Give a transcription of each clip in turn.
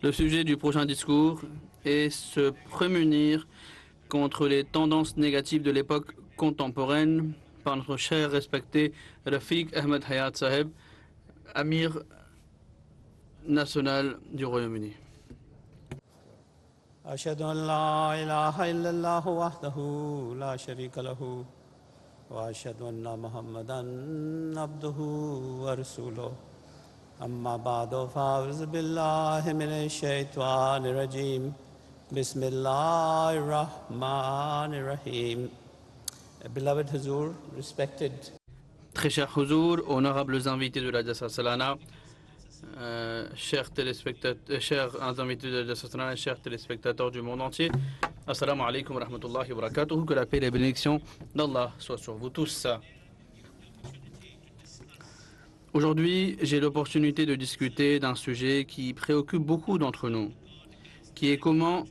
Le sujet du prochain discours est se prémunir contre les tendances négatives de l'époque contemporaine par notre cher respecté Rafiq Ahmed Hayat Saheb, Amir national du Royaume-Uni. أشهد أن لا إله إلا الله وحده لا شريك له وأشهد أن محمدا عبده ورسوله أما بعد فأعوذ بالله من الشيطان الرجيم بسم الله الرحمن الرحيم. Beloved Huzur, respected Très cher Huzour, honorables invités de la Jassa Salana, chers invités de la Jassa Salana, chers téléspectateurs du monde entier, Assalamu alaikum wa rahmatullahi wa barakatuh, que la paix et la bénédiction d'Allah soient sur vous tous. Aujourd'hui, j'ai l'opportunité de discuter d'un sujet qui préoccupe beaucoup d'entre nous, qui est comment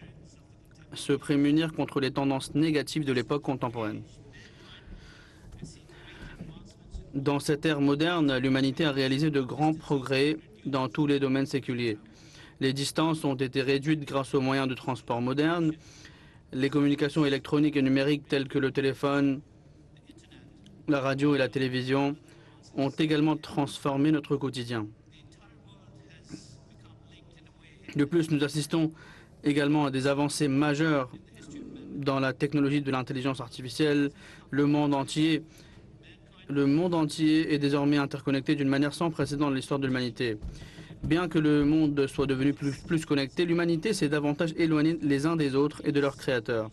se prémunir contre les tendances négatives de l'époque contemporaine. Dans cette ère moderne, l'humanité a réalisé de grands progrès dans tous les domaines séculiers. Les distances ont été réduites grâce aux moyens de transport modernes. Les communications électroniques et numériques telles que le téléphone, la radio et la télévision ont également transformé notre quotidien. De plus, nous assistons également à des avancées majeures dans la technologie de l'intelligence artificielle. Le monde entier est désormais interconnecté d'une manière sans précédent dans l'histoire de l'humanité. Bien que le monde soit devenu plus connecté, l'humanité s'est davantage éloignée les uns des autres et de leurs créateurs.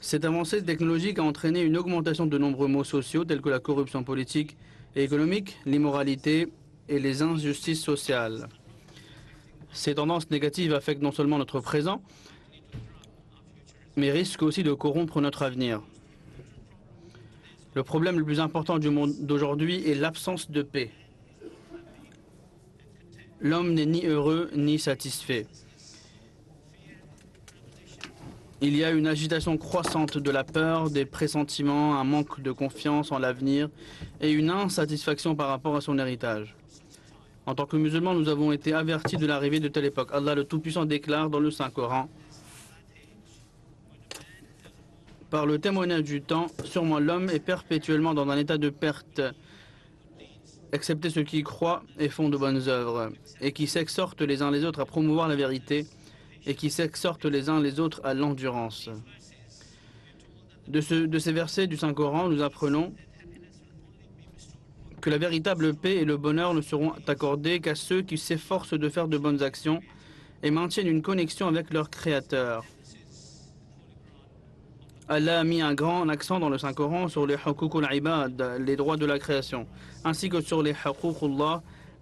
Cette avancée technologique a entraîné une augmentation de nombreux maux sociaux tels que la corruption politique et économique, l'immoralité et les injustices sociales. Ces tendances négatives affectent non seulement notre présent, mais risquent aussi de corrompre notre avenir. Le problème le plus important du monde d'aujourd'hui est l'absence de paix. L'homme n'est ni heureux ni satisfait. Il y a une agitation croissante de la peur, des pressentiments, un manque de confiance en l'avenir et une insatisfaction par rapport à son héritage. En tant que musulmans, nous avons été avertis de l'arrivée de telle époque. Allah le Tout-Puissant déclare dans le Saint-Coran: par le témoignage du temps, sûrement l'homme est perpétuellement dans un état de perte, excepté ceux qui croient et font de bonnes œuvres, et qui s'exhortent les uns les autres à promouvoir la vérité, et qui s'exhortent les uns les autres à l'endurance. De ces versets du Saint-Coran, nous apprenons que la véritable paix et le bonheur ne seront accordés qu'à ceux qui s'efforcent de faire de bonnes actions et maintiennent une connexion avec leur Créateur. Allah a mis un grand accent dans le Saint-Coran sur les hukuk al-ibad, les droits de la création, ainsi que sur les hukuk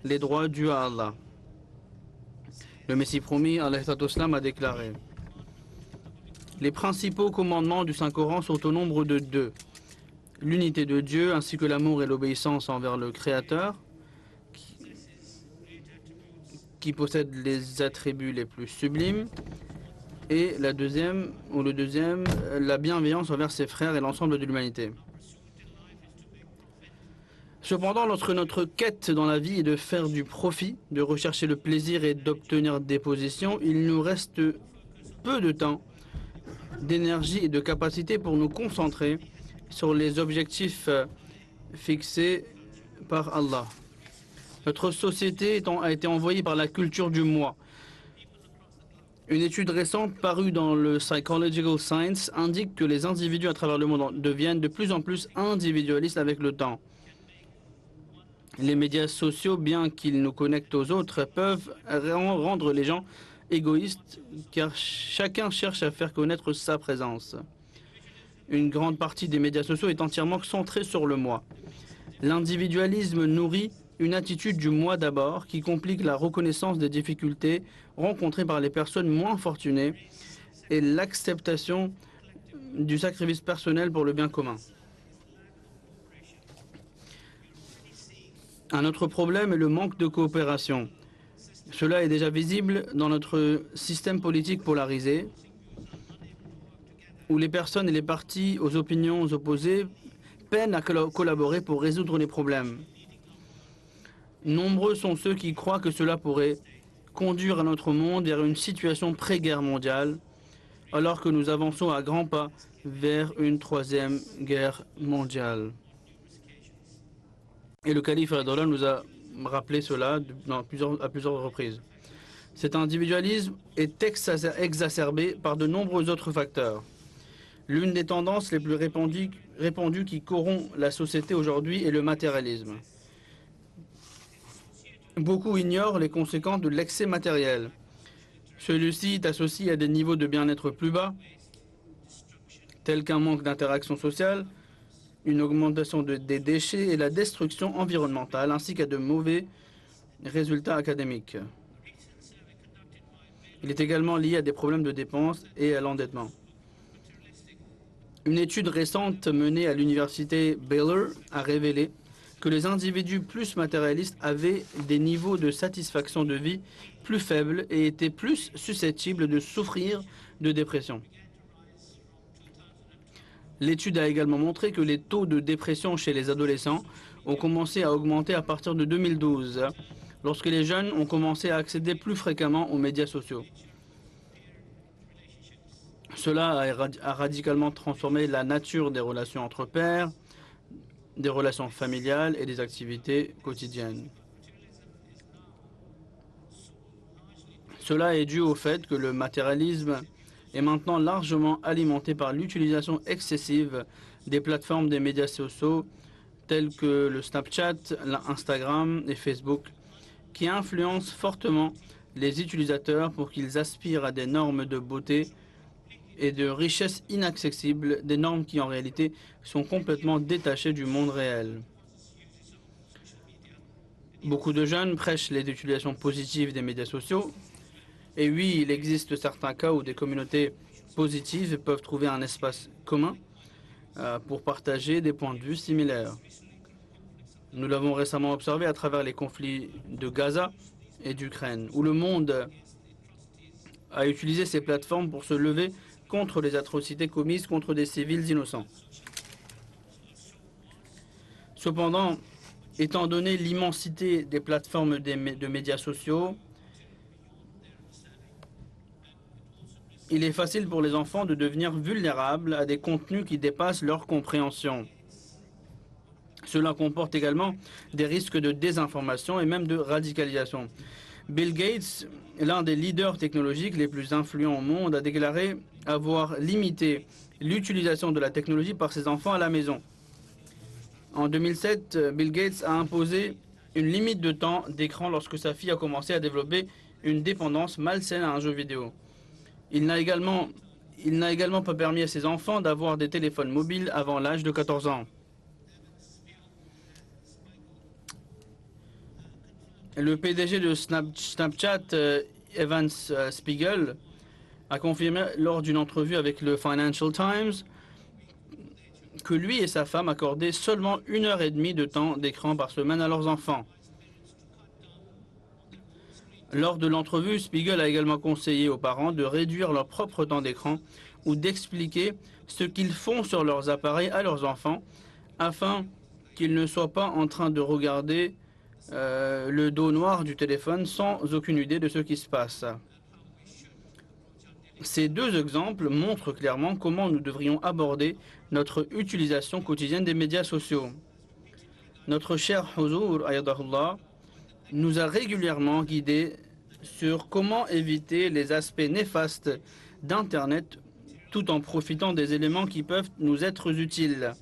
les droits dus à Allah. Le Messie promis, alayhi salam, a déclaré: les principaux commandements du Saint-Coran sont au nombre de 2. L'unité de Dieu ainsi que l'amour et l'obéissance envers le Créateur, qui possède les attributs les plus sublimes, et le deuxième, la bienveillance envers ses frères et l'ensemble de l'humanité. Cependant, lorsque notre quête dans la vie est de faire du profit, de rechercher le plaisir et d'obtenir des positions, il nous reste peu de temps, d'énergie et de capacité pour nous concentrer sur les objectifs fixés par Allah. Notre société a été envoyée par la culture du moi. Une étude récente parue dans le Psychological Science indique que les individus à travers le monde deviennent de plus en plus individualistes avec le temps. Les médias sociaux, bien qu'ils nous connectent aux autres, peuvent rendre les gens égoïstes car chacun cherche à faire connaître sa présence. Une grande partie des médias sociaux est entièrement centrée sur le moi. L'individualisme nourrit une attitude du moi d'abord qui complique la reconnaissance des difficultés rencontrées par les personnes moins fortunées et l'acceptation du sacrifice personnel pour le bien commun. Un autre problème est le manque de coopération. Cela est déjà visible dans notre système politique polarisé, où les personnes et les partis aux opinions opposées peinent à collaborer pour résoudre les problèmes. Nombreux sont ceux qui croient que cela pourrait conduire notre monde vers une situation pré-guerre mondiale, alors que nous avançons à grands pas vers une troisième guerre mondiale. Et le calife Ayatollah nous a rappelé cela à plusieurs reprises. Cet individualisme est exacerbé par de nombreux autres facteurs. L'une des tendances les plus répandues qui corrompt la société aujourd'hui est le matérialisme. Beaucoup ignorent les conséquences de l'excès matériel. Celui-ci est associé à des niveaux de bien-être plus bas, tels qu'un manque d'interaction sociale, une augmentation des déchets et la destruction environnementale, ainsi qu'à de mauvais résultats académiques. Il est également lié à des problèmes de dépenses et à l'endettement. Une étude récente menée à l'université Baylor a révélé que les individus plus matérialistes avaient des niveaux de satisfaction de vie plus faibles et étaient plus susceptibles de souffrir de dépression. L'étude a également montré que les taux de dépression chez les adolescents ont commencé à augmenter à partir de 2012, lorsque les jeunes ont commencé à accéder plus fréquemment aux médias sociaux. Cela a radicalement transformé la nature des relations entre pairs, des relations familiales et des activités quotidiennes. Cela est dû au fait que le matérialisme est maintenant largement alimenté par l'utilisation excessive des plateformes des médias sociaux tels que le Snapchat, l'Instagram et Facebook, qui influencent fortement les utilisateurs pour qu'ils aspirent à des normes de beauté et de richesse inaccessibles, des normes qui en réalité sont complètement détachées du monde réel. Beaucoup de jeunes prêchent les utilisations positives des médias sociaux. Et oui, il existe certains cas où des communautés positives peuvent trouver un espace commun pour partager des points de vue similaires. Nous l'avons récemment observé à travers les conflits de Gaza et d'Ukraine, où le monde a utilisé ces plateformes pour se lever contre les atrocités commises contre des civils innocents. Cependant, étant donné l'immensité des plateformes de médias sociaux, il est facile pour les enfants de devenir vulnérables à des contenus qui dépassent leur compréhension. Cela comporte également des risques de désinformation et même de radicalisation. Bill Gates, l'un des leaders technologiques les plus influents au monde, a déclaré avoir limité l'utilisation de la technologie par ses enfants à la maison. En 2007, Bill Gates a imposé une limite de temps d'écran lorsque sa fille a commencé à développer une dépendance malsaine à un jeu vidéo. Il n'a également pas permis à ses enfants d'avoir des téléphones mobiles avant l'âge de 14 ans. Le PDG de Snapchat, Evan Spiegel, a confirmé lors d'une entrevue avec le Financial Times que lui et sa femme accordaient seulement 1h30 de temps d'écran par semaine à leurs enfants. Lors de l'entrevue, Spiegel a également conseillé aux parents de réduire leur propre temps d'écran ou d'expliquer ce qu'ils font sur leurs appareils à leurs enfants afin qu'ils ne soient pas en train de regarder le dos noir du téléphone sans aucune idée de ce qui se passe. Ces deux exemples montrent clairement comment nous devrions aborder notre utilisation quotidienne des médias sociaux. Notre cher Huzur, Ayadahullah, nous a régulièrement guidés sur comment éviter les aspects néfastes d'Internet tout en profitant des éléments qui peuvent nous être utiles.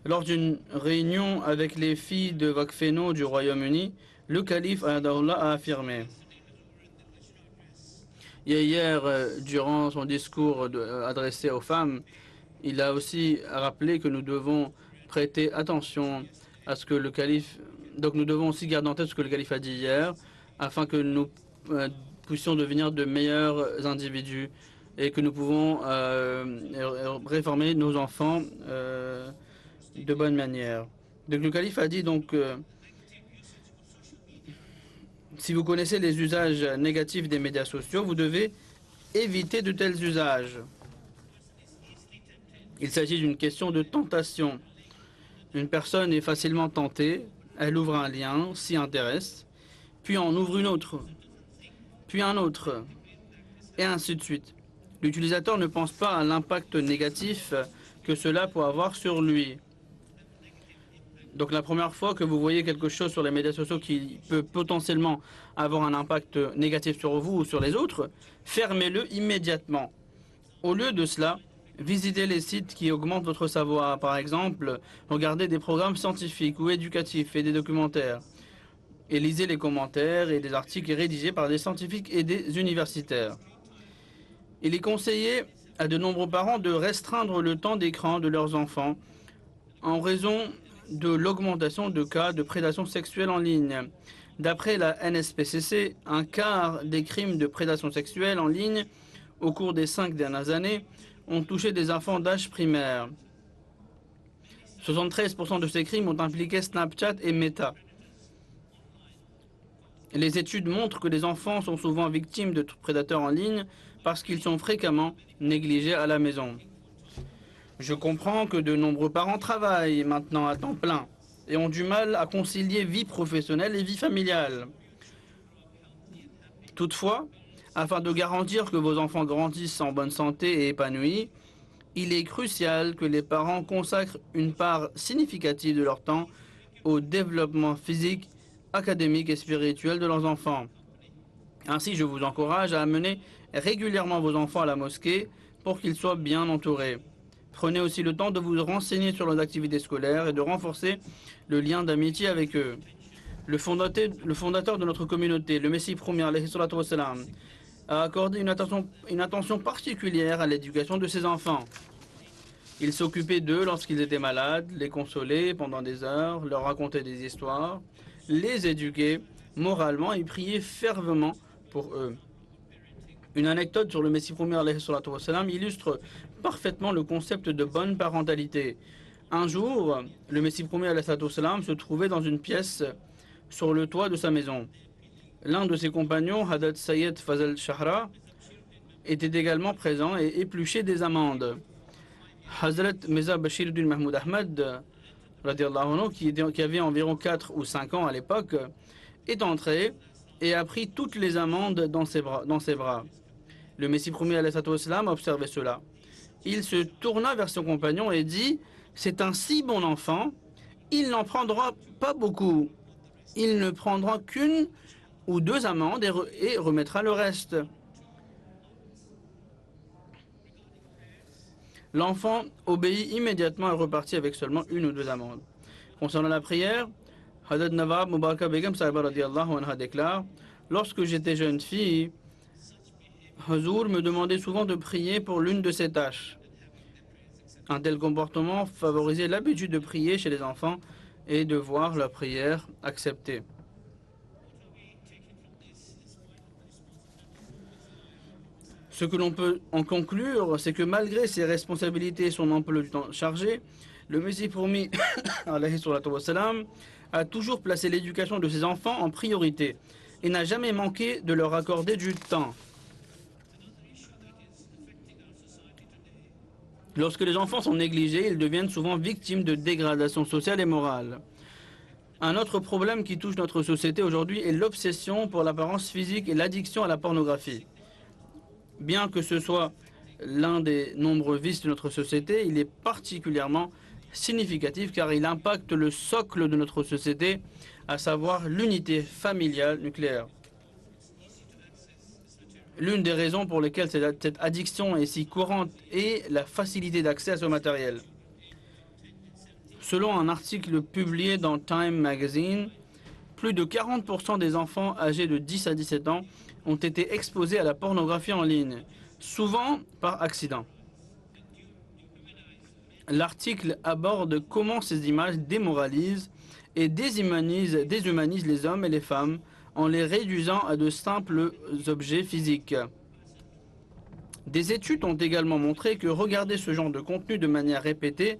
Lors d'une réunion avec les filles de Wakfeno du Royaume-Uni, le calife Ayadahullah a affirmé. Hier, durant son discours adressé aux femmes, il a aussi rappelé que nous devons prêter attention à ce que le calife... Donc nous devons aussi garder en tête ce que le calife a dit hier, afin que nous puissions devenir de meilleurs individus et que nous pouvons réformer nos enfants de bonne manière. Donc le calife a dit donc si vous connaissez les usages négatifs des médias sociaux, vous devez éviter de tels usages. Il s'agit d'une question de tentation. Une personne est facilement tentée, elle ouvre un lien, s'y intéresse, puis en ouvre une autre, puis un autre, et ainsi de suite. L'utilisateur ne pense pas à l'impact négatif que cela peut avoir sur lui. Donc la première fois que vous voyez quelque chose sur les médias sociaux qui peut potentiellement avoir un impact négatif sur vous ou sur les autres, fermez-le immédiatement. Au lieu de cela, visitez les sites qui augmentent votre savoir. Par exemple, regardez des programmes scientifiques ou éducatifs et des documentaires. Et lisez les commentaires et des articles rédigés par des scientifiques et des universitaires. Il est conseillé à de nombreux parents de restreindre le temps d'écran de leurs enfants en raison de l'augmentation de cas de prédation sexuelle en ligne. D'après la NSPCC, un quart des crimes de prédation sexuelle en ligne au cours des 5 dernières années ont touché des enfants d'âge primaire. 73% de ces crimes ont impliqué Snapchat et Meta. Les études montrent que les enfants sont souvent victimes de prédateurs en ligne parce qu'ils sont fréquemment négligés à la maison. Je comprends que de nombreux parents travaillent maintenant à temps plein et ont du mal à concilier vie professionnelle et vie familiale. Toutefois, afin de garantir que vos enfants grandissent en bonne santé et épanouis, il est crucial que les parents consacrent une part significative de leur temps au développement physique, académique et spirituel de leurs enfants. Ainsi, je vous encourage à amener régulièrement vos enfants à la mosquée pour qu'ils soient bien entourés. Prenez aussi le temps de vous renseigner sur leurs activités scolaires et de renforcer le lien d'amitié avec eux. Le fondateur de notre communauté, le Messie premier, a accordé une attention particulière à l'éducation de ses enfants. Il s'occupait d'eux lorsqu'ils étaient malades, les consolait pendant des heures, leur racontait des histoires, les éduquait moralement et priait fervemment pour eux. Une anecdote sur le Messie premier illustre parfaitement le concept de bonne parentalité. Un jour, le Messie premier se trouvait dans une pièce sur le toit de sa maison. L'un de ses compagnons, Hadat Sayed Fazal Shahra, était également présent et épluchait des amandes. Hazrat Mirza Bashiruddin Mahmoud Ahmad, qui avait environ 4 ou 5 ans à l'époque, est entré et a pris toutes les amandes dans ses bras. Le Messie premier a observé cela. Il se tourna vers son compagnon et dit « C'est un si bon enfant, il n'en prendra pas beaucoup. Il ne prendra qu'une ou 2 amandes et remettra le reste. » L'enfant obéit immédiatement et repartit avec seulement 1 ou 2 amandes. Concernant la prière, Hadad Nawab Mubaraka Begum Sahiba radiallahu anha déclare « Lorsque j'étais jeune fille, Hazur me demandait souvent de prier pour l'une de ses tâches. Un tel comportement favorisait l'habitude de prier chez les enfants et de voir leur prière acceptée. Ce que l'on peut en conclure, c'est que malgré ses responsabilités et son emploi du temps chargé, le Messie promis a toujours placé l'éducation de ses enfants en priorité et n'a jamais manqué de leur accorder du temps. Lorsque les enfants sont négligés, ils deviennent souvent victimes de dégradation sociale et morale. Un autre problème qui touche notre société aujourd'hui est l'obsession pour l'apparence physique et l'addiction à la pornographie. Bien que ce soit l'un des nombreux vices de notre société, il est particulièrement significatif car il impacte le socle de notre société, à savoir l'unité familiale nucléaire. L'une des raisons pour lesquelles cette addiction est si courante est la facilité d'accès à ce matériel. Selon un article publié dans Time Magazine, plus de 40% des enfants âgés de 10 à 17 ans ont été exposés à la pornographie en ligne, souvent par accident. L'article aborde comment ces images démoralisent et déshumanisent les hommes et les femmes en les réduisant à de simples objets physiques. Des études ont également montré que regarder ce genre de contenu de manière répétée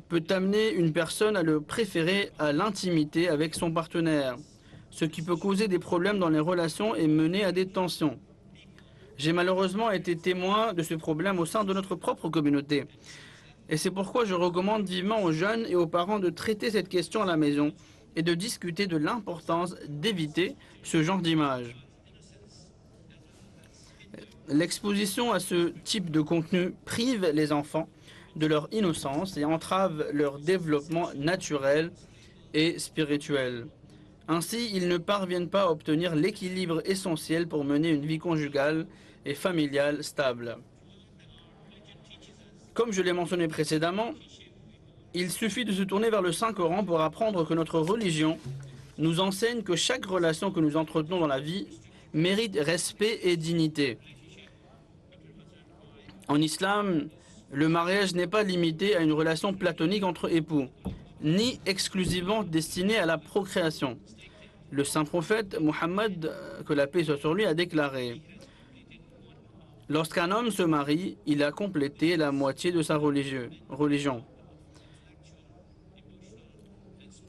peut amener une personne à le préférer à l'intimité avec son partenaire, ce qui peut causer des problèmes dans les relations et mener à des tensions. J'ai malheureusement été témoin de ce problème au sein de notre propre communauté. Et c'est pourquoi je recommande vivement aux jeunes et aux parents de traiter cette question à la maison et de discuter de l'importance d'éviter ce genre d'images. L'exposition à ce type de contenu prive les enfants de leur innocence et entrave leur développement naturel et spirituel. Ainsi, ils ne parviennent pas à obtenir l'équilibre essentiel pour mener une vie conjugale et familiale stable. Comme je l'ai mentionné précédemment, il suffit de se tourner vers le Saint-Coran pour apprendre que notre religion nous enseigne que chaque relation que nous entretenons dans la vie mérite respect et dignité. En islam, le mariage n'est pas limité à une relation platonique entre époux, ni exclusivement destiné à la procréation. Le saint prophète Mohammed, que la paix soit sur lui, a déclaré: lorsqu'un homme se marie, il a complété la moitié de sa religion.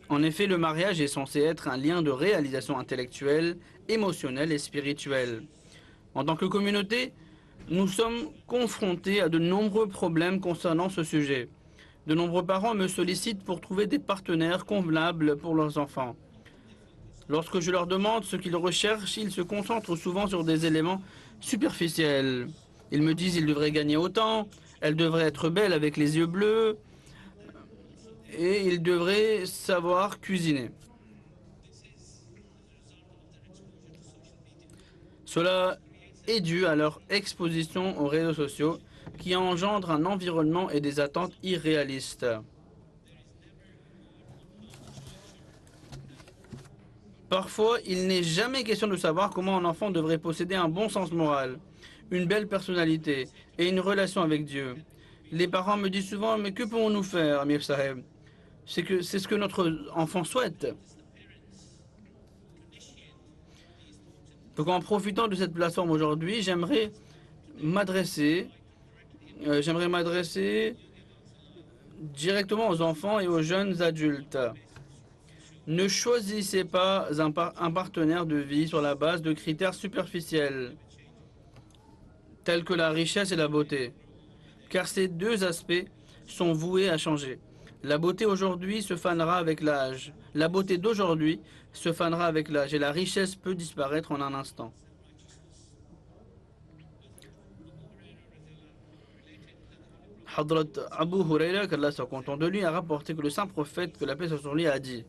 En effet, le mariage est censé être un lien de réalisation intellectuelle, émotionnelle et spirituelle. En tant que communauté, nous sommes confrontés à de nombreux problèmes concernant ce sujet. De nombreux parents me sollicitent pour trouver des partenaires convenables pour leurs enfants. Lorsque je leur demande ce qu'ils recherchent, ils se concentrent souvent sur des éléments superficiels. Ils me disent qu'ils devraient gagner autant, elle devrait être belle avec les yeux bleus, et ils devraient savoir cuisiner. Cela est dû à leur exposition aux réseaux sociaux qui engendrent un environnement et des attentes irréalistes. Parfois, il n'est jamais question de savoir comment un enfant devrait posséder un bon sens moral, une belle personnalité et une relation avec Dieu. Les parents me disent souvent: mais que pouvons-nous faire, Amir Saheb? C'est ce que notre enfant souhaite. Donc en profitant de cette plateforme aujourd'hui, j'aimerais m'adresser directement aux enfants et aux jeunes adultes. Ne choisissez pas un partenaire de vie sur la base de critères superficiels, tels que la richesse et la beauté, car ces deux aspects sont voués à changer. La beauté aujourd'hui se fanera avec l'âge. La beauté d'aujourd'hui se fanera avec l'âge et la richesse peut disparaître en un instant. Hadrat Abu Huraira, qu'Allah soit content de lui, a rapporté que le saint prophète, que la paix soit sur lui, a dit: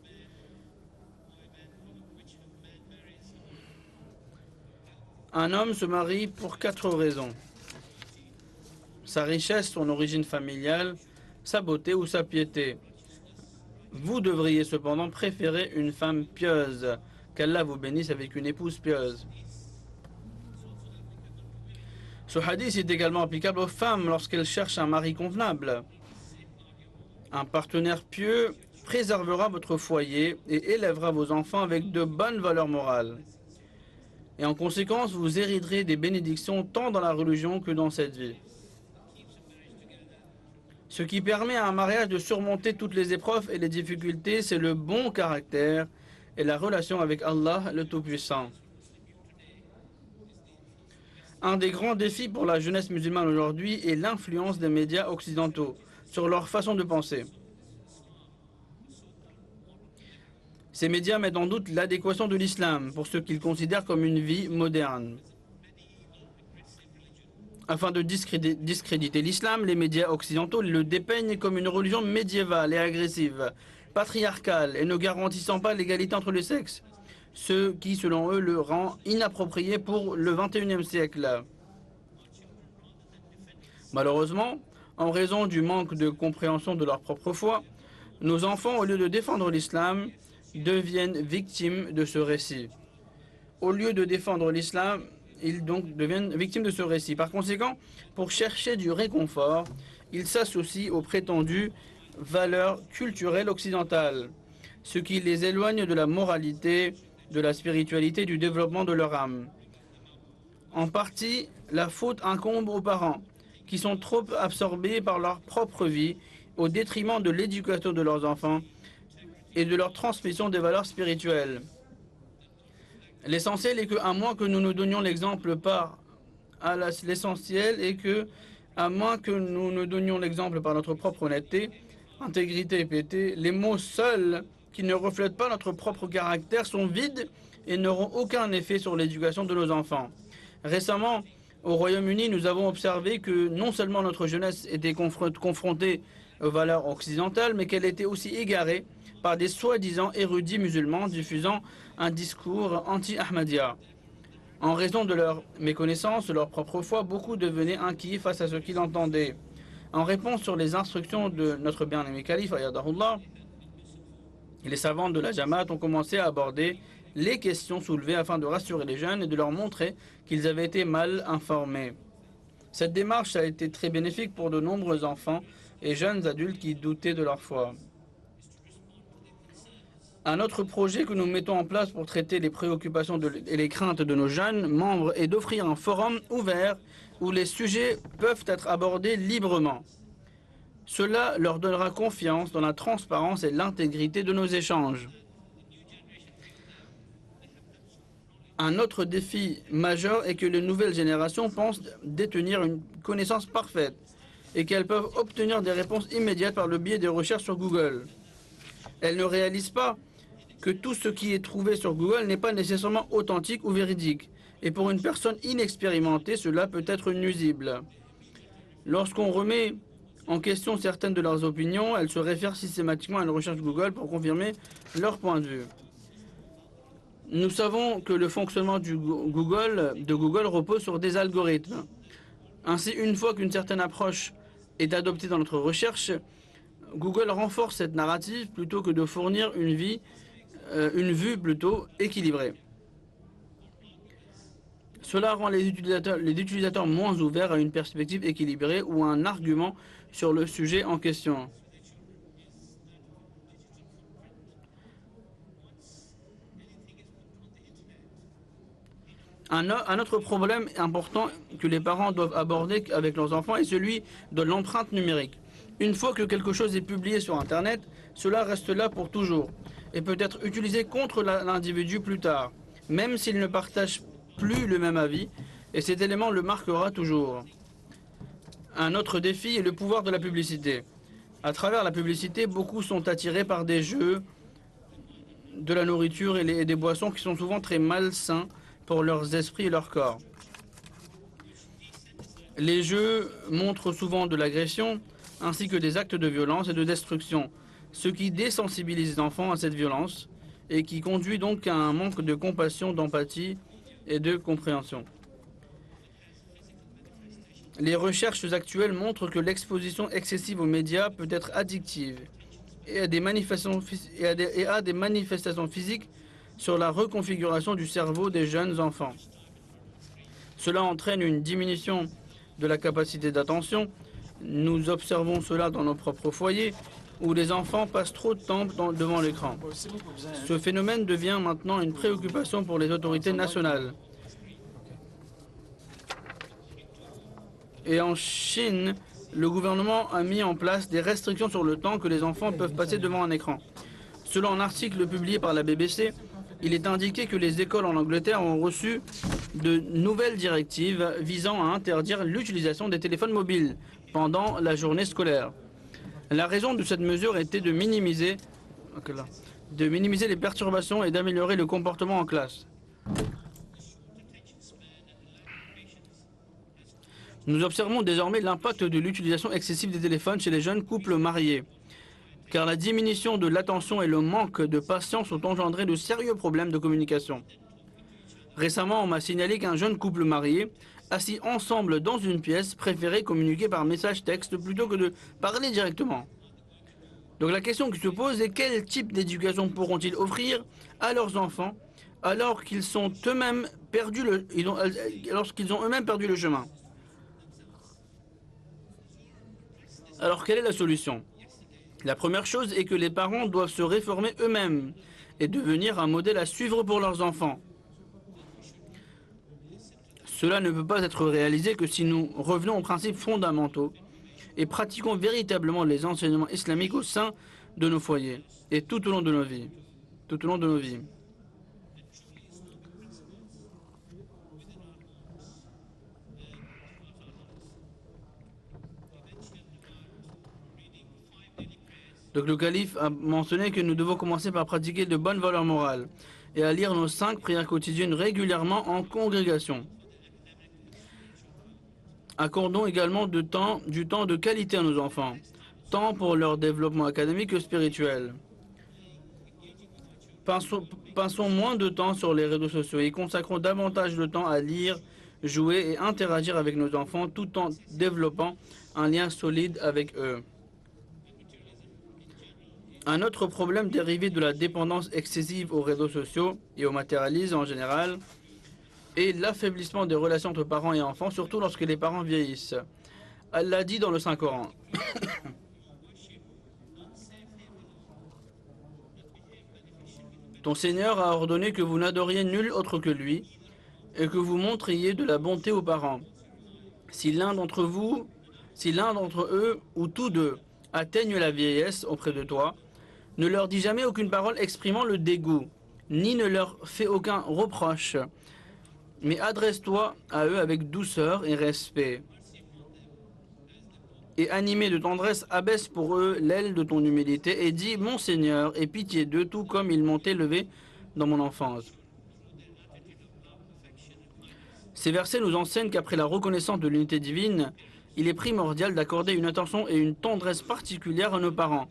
un homme se marie pour 4 raisons: sa richesse, son origine familiale, sa beauté ou sa piété. Vous devriez cependant préférer une femme pieuse. Qu'Allah vous bénisse avec une épouse pieuse. Ce hadith est également applicable aux femmes lorsqu'elles cherchent un mari convenable. Un partenaire pieux préservera votre foyer et élèvera vos enfants avec de bonnes valeurs morales. Et en conséquence, vous hériterez des bénédictions tant dans la religion que dans cette vie. Ce qui permet à un mariage de surmonter toutes les épreuves et les difficultés, c'est le bon caractère et la relation avec Allah, le Tout-Puissant. Un des grands défis pour la jeunesse musulmane aujourd'hui est l'influence des médias occidentaux sur leur façon de penser. Ces médias mettent en doute l'adéquation de l'islam pour ce qu'ils considèrent comme une vie moderne. Afin de discréditer l'islam, les médias occidentaux le dépeignent comme une religion médiévale et agressive, patriarcale et ne garantissant pas l'égalité entre les sexes, ce qui, selon eux, le rend inapproprié pour le XXIe siècle. Malheureusement, en raison du manque de compréhension de leur propre foi, nos enfants, au lieu de défendre l'islam, deviennent victimes de ce récit. Au lieu de défendre l'islam, ils donc deviennent victimes de ce récit. Par conséquent, pour chercher du réconfort, ils s'associent aux prétendues valeurs culturelles occidentales, ce qui les éloigne de la moralité, de la spiritualité, du développement de leur âme. En partie, la faute incombe aux parents, qui sont trop absorbés par leur propre vie, au détriment de l'éducation de leurs enfants et de leur transmission des valeurs spirituelles. L'essentiel est qu'à moins que nous nous donnions l'exemple par notre propre honnêteté, intégrité et piété, les mots seuls qui ne reflètent pas notre propre caractère sont vides et n'auront aucun effet sur l'éducation de nos enfants. Récemment, Au Royaume-Uni, nous avons observé que non seulement notre jeunesse était confrontée aux valeurs occidentales, mais qu'elle était aussi égarée par des soi-disant érudits musulmans diffusant un discours anti-Ahmadiyya. En raison de leur méconnaissance de leur propre foi, beaucoup devenaient inquiets face à ce qu'ils entendaient. En réponse sur les instructions de notre bien-aimé calife, ayadahullah, les savants de la Jamaat ont commencé à aborder les questions soulevées afin de rassurer les jeunes et de leur montrer qu'ils avaient été mal informés. Cette démarche a été très bénéfique pour de nombreux enfants et jeunes adultes qui doutaient de leur foi. Un autre projet que nous mettons en place pour traiter les préoccupations et les craintes de nos jeunes membres est d'offrir un forum ouvert où les sujets peuvent être abordés librement. Cela leur donnera confiance dans la transparence et l'intégrité de nos échanges. Un autre défi majeur est que les nouvelles générations pensent détenir une connaissance parfaite et qu'elles peuvent obtenir des réponses immédiates par le biais des recherches sur Google. Elles ne réalisent pas que tout ce qui est trouvé sur Google n'est pas nécessairement authentique ou véridique. Et pour une personne inexpérimentée, cela peut être nuisible. Lorsqu'on remet en question certaines de leurs opinions, elles se réfèrent systématiquement à une recherche Google pour confirmer leur point de vue. Nous savons que le fonctionnement de Google repose sur des algorithmes. Ainsi, une fois qu'une certaine approche est adoptée dans notre recherche, Google renforce cette narrative plutôt que de fournir une vue plutôt équilibrée. Cela rend les utilisateurs moins ouverts à une perspective équilibrée ou à un argument sur le sujet en question. Un autre problème important que les parents doivent aborder avec leurs enfants est celui de l'empreinte numérique. Une fois que quelque chose est publié sur Internet, cela reste là pour toujours et peut être utilisé contre l'individu plus tard, même s'il ne partage plus le même avis, et cet élément le marquera toujours. Un autre défi est le pouvoir de la publicité. À travers la publicité, beaucoup sont attirés par des jeux, de la nourriture et des boissons qui sont souvent très malsains pour leurs esprits et leur corps. Les jeux montrent souvent de l'agression, ainsi que des actes de violence et de destruction, ce qui désensibilise les enfants à cette violence et qui conduit donc à un manque de compassion, d'empathie et de compréhension. Les recherches actuelles montrent que l'exposition excessive aux médias peut être addictive et a des manifestations physiques sur la reconfiguration du cerveau des jeunes enfants. Cela entraîne une diminution de la capacité d'attention. Nous observons cela dans nos propres foyers, où les enfants passent trop de temps devant l'écran. Ce phénomène devient maintenant une préoccupation pour les autorités nationales. Et en Chine, le gouvernement a mis en place des restrictions sur le temps que les enfants peuvent passer devant un écran. Selon un article publié par la BBC, il est indiqué que les écoles en Angleterre ont reçu de nouvelles directives visant à interdire l'utilisation des téléphones mobiles pendant la journée scolaire. La raison de cette mesure était de minimiser les perturbations et d'améliorer le comportement en classe. Nous observons désormais l'impact de l'utilisation excessive des téléphones chez les jeunes couples mariés, car la diminution de l'attention et le manque de patience ont engendré de sérieux problèmes de communication. Récemment, on m'a signalé qu'un jeune couple marié, assis ensemble dans une pièce, préférait communiquer par message texte plutôt que de parler directement. Donc la question qui se pose est quel type d'éducation pourront-ils offrir à leurs enfants alors qu'ils sont eux-mêmes perdus lorsqu'ils ont eux-mêmes perdu le chemin. Alors quelle est la solution? La première chose est que les parents doivent se réformer eux-mêmes et devenir un modèle à suivre pour leurs enfants. Cela ne peut pas être réalisé que si nous revenons aux principes fondamentaux et pratiquons véritablement les enseignements islamiques au sein de nos foyers et tout au long de nos vies. Donc le calife a mentionné que nous devons commencer par pratiquer de bonnes valeurs morales et à lire nos 5 prières quotidiennes régulièrement en congrégation. Accordons également du temps de qualité à nos enfants, tant pour leur développement académique que spirituel. Passons moins de temps sur les réseaux sociaux et consacrons davantage de temps à lire, jouer et interagir avec nos enfants tout en développant un lien solide avec eux. Un autre problème dérivé de la dépendance excessive aux réseaux sociaux et au matérialisme en général est l'affaiblissement des relations entre parents et enfants, surtout lorsque les parents vieillissent. Allah dit dans le Saint-Coran. Ton Seigneur a ordonné que vous n'adoriez nul autre que lui et que vous montriez de la bonté aux parents. Si l'un d'entre eux ou tous deux atteignent la vieillesse auprès de toi, ne leur dis jamais aucune parole exprimant le dégoût, ni ne leur fais aucun reproche, mais adresse-toi à eux avec douceur et respect. Et animé de tendresse, abaisse pour eux l'aile de ton humilité et dis, mon Seigneur, aie pitié d'eux, tout comme ils m'ont élevé dans mon enfance. Ces versets nous enseignent qu'après la reconnaissance de l'unité divine, il est primordial d'accorder une attention et une tendresse particulière à nos parents,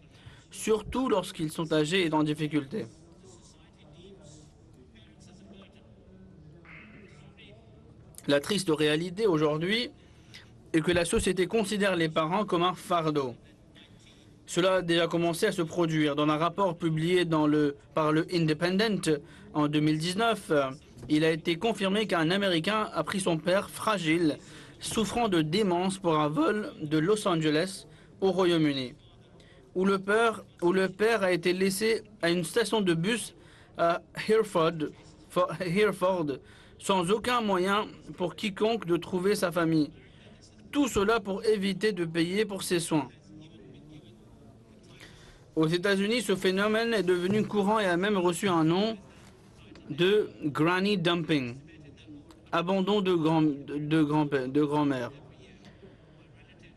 surtout lorsqu'ils sont âgés et en difficulté. La triste réalité aujourd'hui est que la société considère les parents comme un fardeau. Cela a déjà commencé à se produire. Dans un rapport publié par le Independent en 2019, il a été confirmé qu'un Américain a pris son père fragile, souffrant de démence pour un vol de Los Angeles au Royaume-Uni, où le père a été laissé à une station de bus à Hereford, sans aucun moyen pour quiconque de trouver sa famille. Tout cela pour éviter de payer pour ses soins. Aux États-Unis, ce phénomène est devenu courant et a même reçu un nom de granny dumping, abandon de grand-mère.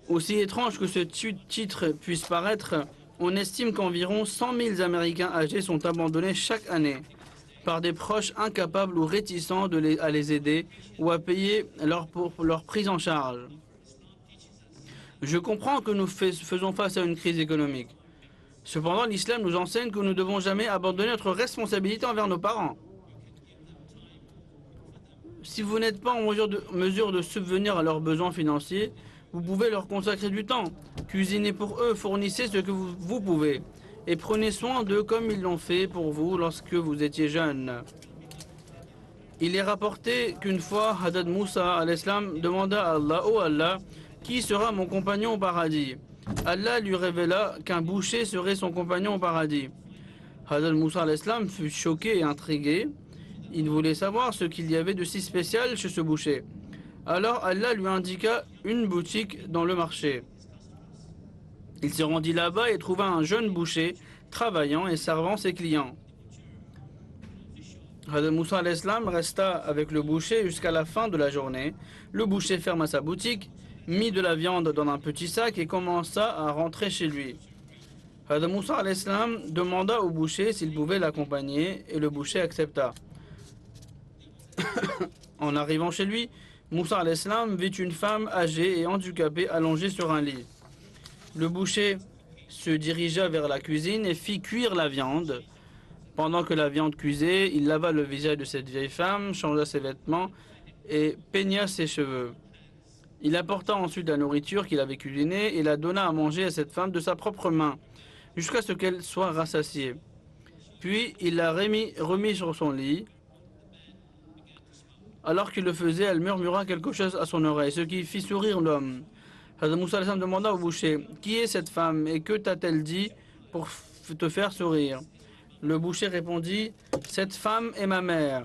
Aussi étrange que ce titre puisse paraître, on estime qu'environ 100 000 Américains âgés sont abandonnés chaque année par des proches incapables ou réticents à les aider ou à payer leur prise en charge. Je comprends que nous faisons face à une crise économique. Cependant, l'islam nous enseigne que nous ne devons jamais abandonner notre responsabilité envers nos parents. Si vous n'êtes pas en mesure de subvenir à leurs besoins financiers, vous pouvez leur consacrer du temps. Cuisinez pour eux, fournissez ce que vous pouvez. Et prenez soin d'eux comme ils l'ont fait pour vous lorsque vous étiez jeune. Il est rapporté qu'une fois, Hadad Moussa al-Islam demanda à Allah, « Oh Allah, qui sera mon compagnon au paradis ?» Allah lui révéla qu'un boucher serait son compagnon au paradis. Hadad Moussa al-Islam fut choqué et intrigué. Il voulait savoir ce qu'il y avait de si spécial chez ce boucher. Alors Allah lui indiqua une boutique dans le marché. Il se rendit là-bas et trouva un jeune boucher travaillant et servant ses clients. Hadad Moussa al-Islam resta avec le boucher jusqu'à la fin de la journée. Le boucher ferma sa boutique, mit de la viande dans un petit sac et commença à rentrer chez lui. Hadad Moussa al-Islam demanda au boucher s'il pouvait l'accompagner et le boucher accepta. En arrivant chez lui, Moussa al-Islam vit une femme âgée et handicapée allongée sur un lit. Le boucher se dirigea vers la cuisine et fit cuire la viande. Pendant que la viande cuisait, il lava le visage de cette vieille femme, changea ses vêtements et peigna ses cheveux. Il apporta ensuite la nourriture qu'il avait cuisinée et la donna à manger à cette femme de sa propre main, jusqu'à ce qu'elle soit rassasiée. Puis il la remis sur son lit. Alors qu'il le faisait, elle murmura quelque chose à son oreille, ce qui fit sourire l'homme. Hadad Moussa al-Islam demanda au boucher, « Qui est cette femme et que t'a-t-elle dit pour te faire sourire ?» Le boucher répondit, « Cette femme est ma mère.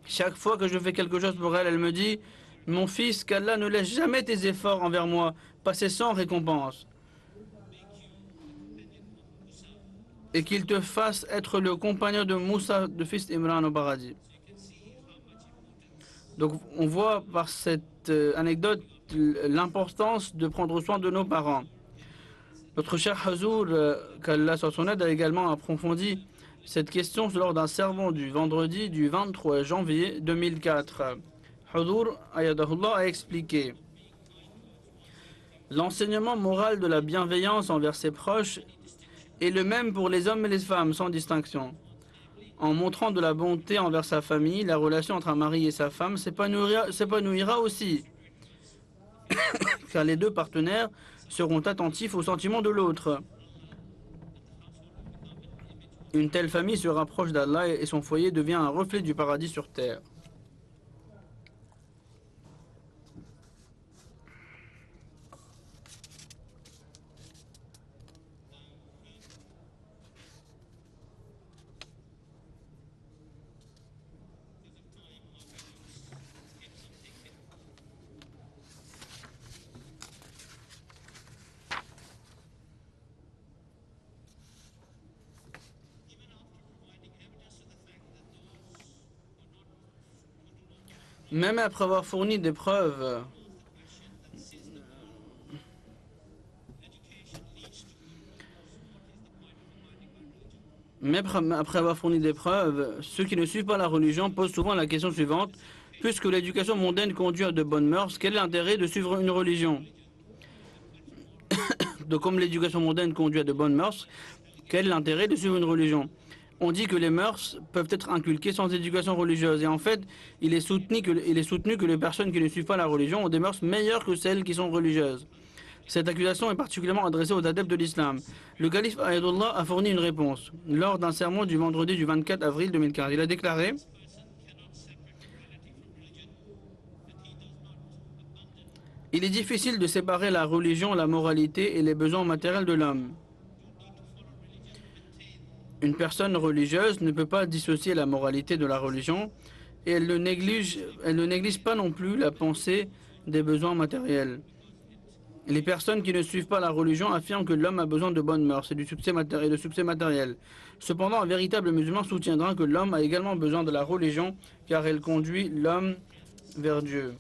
Chaque fois que je fais quelque chose pour elle, elle me dit, « Mon fils, qu'Allah ne laisse jamais tes efforts envers moi passer sans récompense. Et qu'il te fasse être le compagnon de Moussa, de fils d'Imran au paradis. » Donc on voit par cette anecdote l'importance de prendre soin de nos parents. Notre cher Hazour, qu'Allah soit son aide, a également approfondi cette question lors d'un sermon du vendredi du 23 janvier 2004. Hazour Ayadahullah a expliqué L'enseignement moral de la bienveillance envers ses proches est le même pour les hommes et les femmes, sans distinction. En montrant de la bonté envers sa famille, la relation entre un mari et sa femme s'épanouira aussi, car les deux partenaires seront attentifs aux sentiments de l'autre. Une telle famille se rapproche d'Allah et son foyer devient un reflet du paradis sur terre. Même après avoir fourni des preuves, ceux qui ne suivent pas la religion posent souvent la question suivante. Puisque l'éducation mondaine conduit à de bonnes mœurs, quel est l'intérêt de suivre une religion? Donc comme l'éducation mondaine conduit à de bonnes mœurs, quel est l'intérêt de suivre une religion? On dit que les mœurs peuvent être inculquées sans éducation religieuse. Et en fait, il est soutenu que les personnes qui ne suivent pas la religion ont des mœurs meilleures que celles qui sont religieuses. Cette accusation est particulièrement adressée aux adeptes de l'islam. Le calife Ayatollah a fourni une réponse. Lors d'un sermon du vendredi du 24 avril 2015, il a déclaré: il est difficile de séparer la religion, la moralité et les besoins matériels de l'homme. Une personne religieuse ne peut pas dissocier la moralité de la religion et elle ne néglige pas non plus la pensée des besoins matériels. Les personnes qui ne suivent pas la religion affirment que l'homme a besoin de bonnes mœurs et de succès matériel. Cependant, un véritable musulman soutiendra que l'homme a également besoin de la religion car elle conduit l'homme vers Dieu.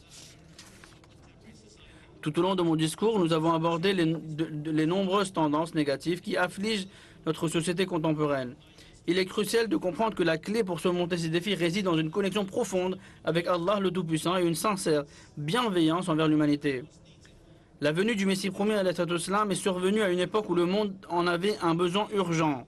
Tout au long de mon discours, nous avons abordé les nombreuses tendances négatives qui affligent notre société contemporaine. Il est crucial de comprendre que la clé pour surmonter ces défis réside dans une connexion profonde avec Allah le Tout-Puissant et une sincère bienveillance envers l'humanité. La venue du Messie promis à l'Islam est survenue à une époque où le monde en avait un besoin urgent.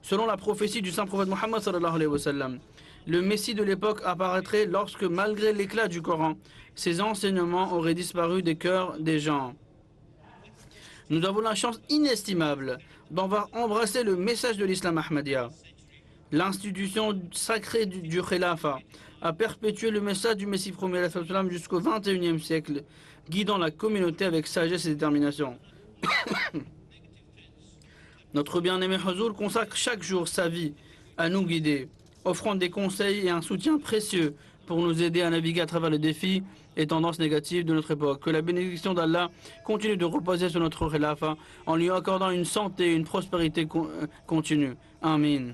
Selon la prophétie du saint prophète Mohammed sallallahu alayhi wa sallam, le Messie de l'époque apparaîtrait lorsque, malgré l'éclat du Coran, ses enseignements auraient disparu des cœurs des gens. Nous avons la chance inestimable d'avoir embrassé le message de l'islam Ahmadiyya. L'institution sacrée du Khilafa a perpétué le message du Messie promis jusqu'au XXIe siècle, guidant la communauté avec sagesse et détermination. Notre bien-aimé Huzour consacre chaque jour sa vie à nous guider, offrant des conseils et un soutien précieux pour nous aider à naviguer à travers les défis et tendances négatives de notre époque. Que la bénédiction d'Allah continue de reposer sur notre Khilafa en lui accordant une santé et une prospérité continue. Amin.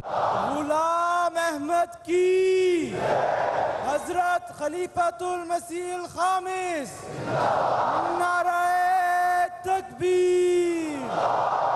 غلام احمد کی حضرت خلیفۃ المسیح الخامس نعرہ تکبیر